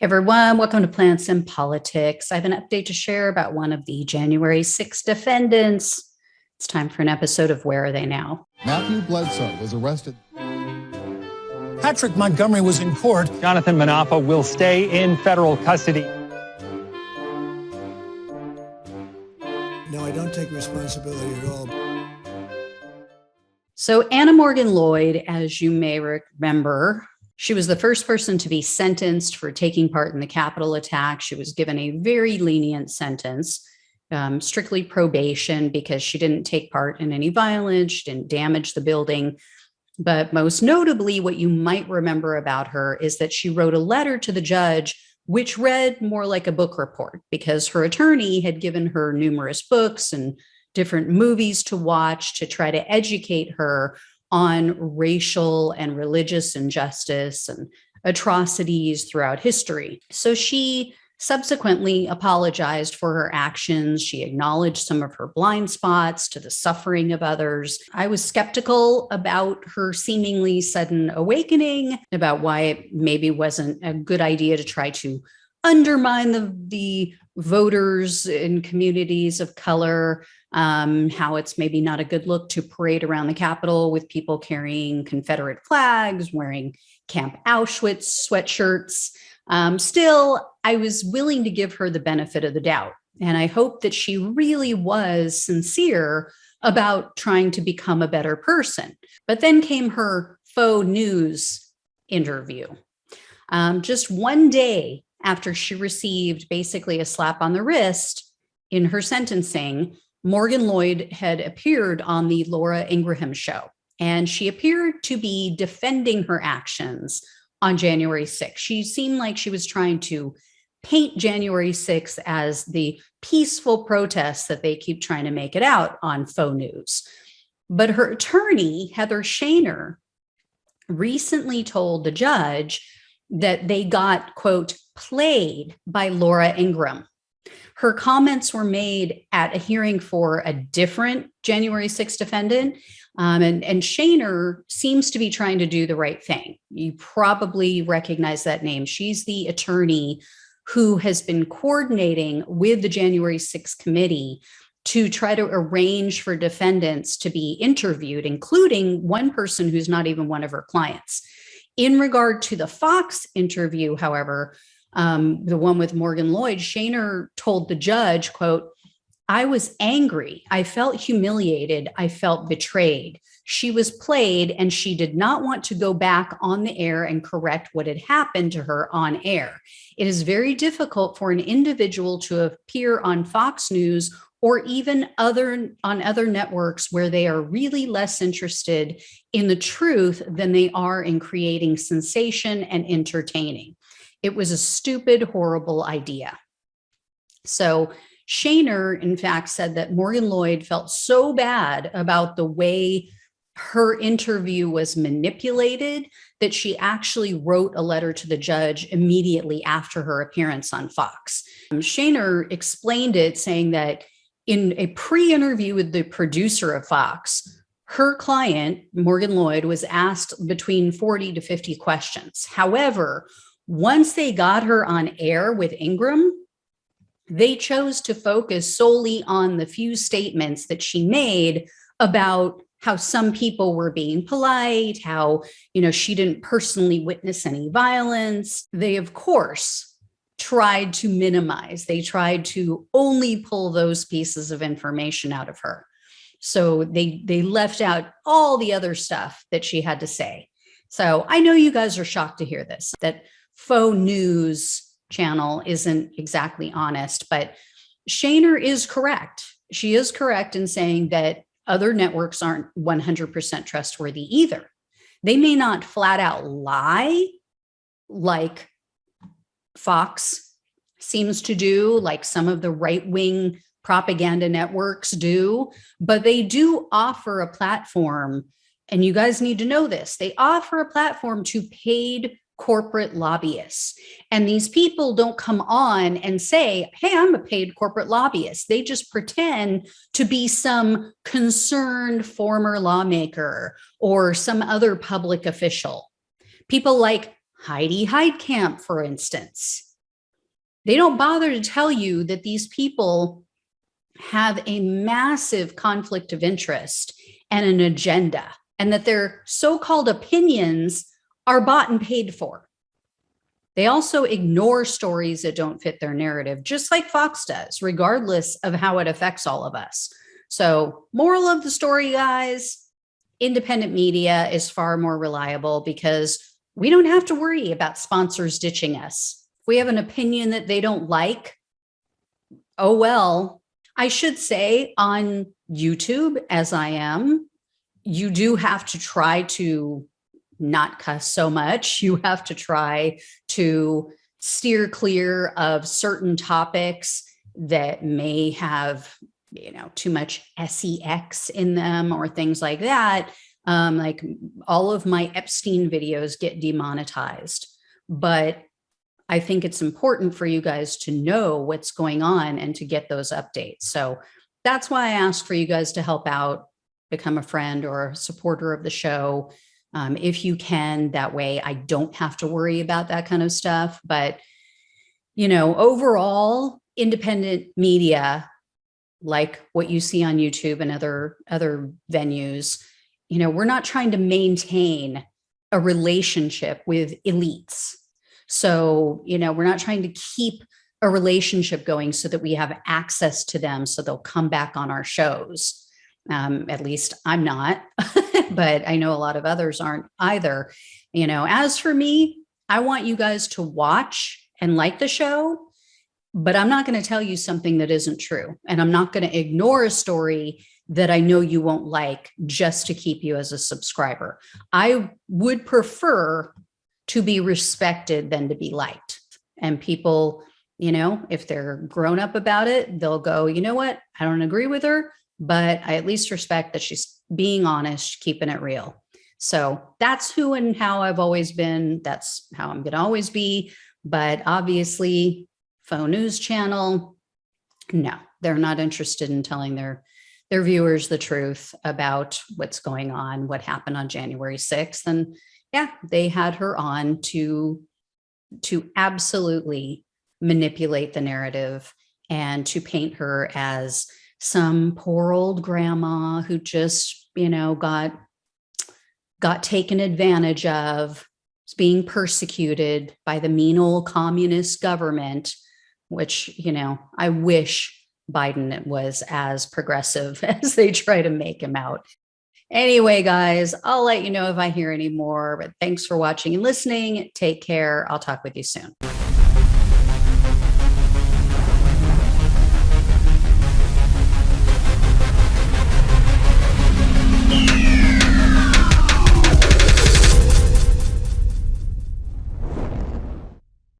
Hey everyone, welcome to Plants and Politics. I have an update to share about one of the January 6th defendants. It's time for an episode of Where Are They Now? Matthew Bledsoe was arrested. Patrick Montgomery was in court. Jonathan Manapa will stay in federal custody. No, I don't take responsibility at all. So Anna Morgan-Lloyd, as you may remember, she was the first person to be sentenced for taking part in the Capitol attack. She was given a very lenient sentence, strictly probation, because she didn't take part in any violence, she didn't damage the building. But most notably, what you might remember about her is that she wrote a letter to the judge, which read more like a book report, because her attorney had given her numerous books and different movies to watch to try to educate her on racial and religious injustice and atrocities throughout history. So she subsequently apologized for her actions. She acknowledged some of her blind spots to the suffering of others. I was skeptical about her seemingly sudden awakening, about why it maybe wasn't a good idea to try to undermine the voters in communities of color, how it's maybe not a good look to parade around the Capitol with people carrying Confederate flags, wearing Camp Auschwitz sweatshirts. Still, I was willing to give her the benefit of the doubt. And I hope that she really was sincere about trying to become a better person. But then came her faux news interview. Just one day after she received basically a slap on the wrist in her sentencing, Morgan-Lloyd had appeared on the Laura Ingraham show, and she appeared to be defending her actions on January 6th. She seemed like she was trying to paint January 6th as the peaceful protests that they keep trying to make it out on faux news. But her attorney, Heather Shaner, recently told the judge that they got, quote, played by Laura Ingraham. Her comments were made at a hearing for a different January 6th defendant. And Shaner seems to be trying to do the right thing. You probably recognize that name. She's the attorney who has been coordinating with the January 6th committee to try to arrange for defendants to be interviewed, including one person who's not even one of her clients. In regard to the Fox interview, however, the one with Morgan-Lloyd, Shaner told the judge, quote, "I was angry. I felt humiliated. I felt betrayed. She was played and she did not want to go back on the air and correct what had happened to her on air. It is very difficult for an individual to appear on Fox News or even on other networks where they are really less interested in the truth than they are in creating sensation and entertaining. It was a stupid, horrible idea." So Shaner, in fact, said that Morgan-Lloyd felt so bad about the way her interview was manipulated that she actually wrote a letter to the judge immediately after her appearance on Fox. Shaner explained it, saying that in a pre-interview with the producer of Fox, her client, Morgan-Lloyd, was asked between 40 to 50 questions. However, once they got her on air with Ingraham, they chose to focus solely on the few statements that she made about how some people were being polite, how, she didn't personally witness any violence. They, of course, tried to minimize. They tried to only pull those pieces of information out of her. So they left out all the other stuff that she had to say. So I know you guys are shocked to hear this, that faux news channel isn't exactly honest, but Shaner is correct. She is correct in saying that other networks aren't 100% trustworthy either. They may not flat out lie like Fox seems to do, like some of the right-wing propaganda networks do, but they do offer a platform, and you guys need to know this, they offer a platform to paid corporate lobbyists. And these people don't come on and say, "Hey, I'm a paid corporate lobbyist." They just pretend to be some concerned former lawmaker or some other public official. People like Heidi Heitkamp, for instance. They don't bother to tell you that these people have a massive conflict of interest and an agenda, and that their so-called opinions are bought and paid for. They also ignore stories that don't fit their narrative, just like Fox does, regardless of how it affects all of us. So, moral of the story, guys, independent media is far more reliable because we don't have to worry about sponsors ditching us. If we have an opinion that they don't like, oh well. I should say on YouTube, as I am, you do have to try to not cuss so much. You have to try to steer clear of certain topics that may have, too much sex in them or things like that. Like all of my Epstein videos get demonetized, but I think it's important for you guys to know what's going on and to get those updates. So that's why I asked for you guys to help out, become a friend or a supporter of the show. If you can, that way I don't have to worry about that kind of stuff. But, overall, independent media, like what you see on YouTube and other venues, we're not trying to maintain a relationship with elites. So, we're not trying to keep a relationship going so that we have access to them so they'll come back on our shows. At least I'm not, but I know a lot of others aren't either. As for me, I want you guys to watch and like the show, but I'm not going to tell you something that isn't true. And I'm not going to ignore a story that I know you won't like just to keep you as a subscriber. I would prefer to be respected than to be liked. And people, if they're grown up about it, they'll go, you know what? I don't agree with her, but I at least respect that she's being honest, keeping it real. So that's who and how I've always been. That's how I'm going to always be. But obviously, Faux News Channel, no, they're not interested in telling their viewers the truth about what's going on, what happened on January 6th. And yeah, they had her on to absolutely manipulate the narrative and to paint her as some poor old grandma who just, got taken advantage of, was being persecuted by the mean old communist government, which, I wish Biden was as progressive as they try to make him out. Anyway, guys, I'll let you know if I hear any more, but thanks for watching and listening. Take care. I'll talk with you soon.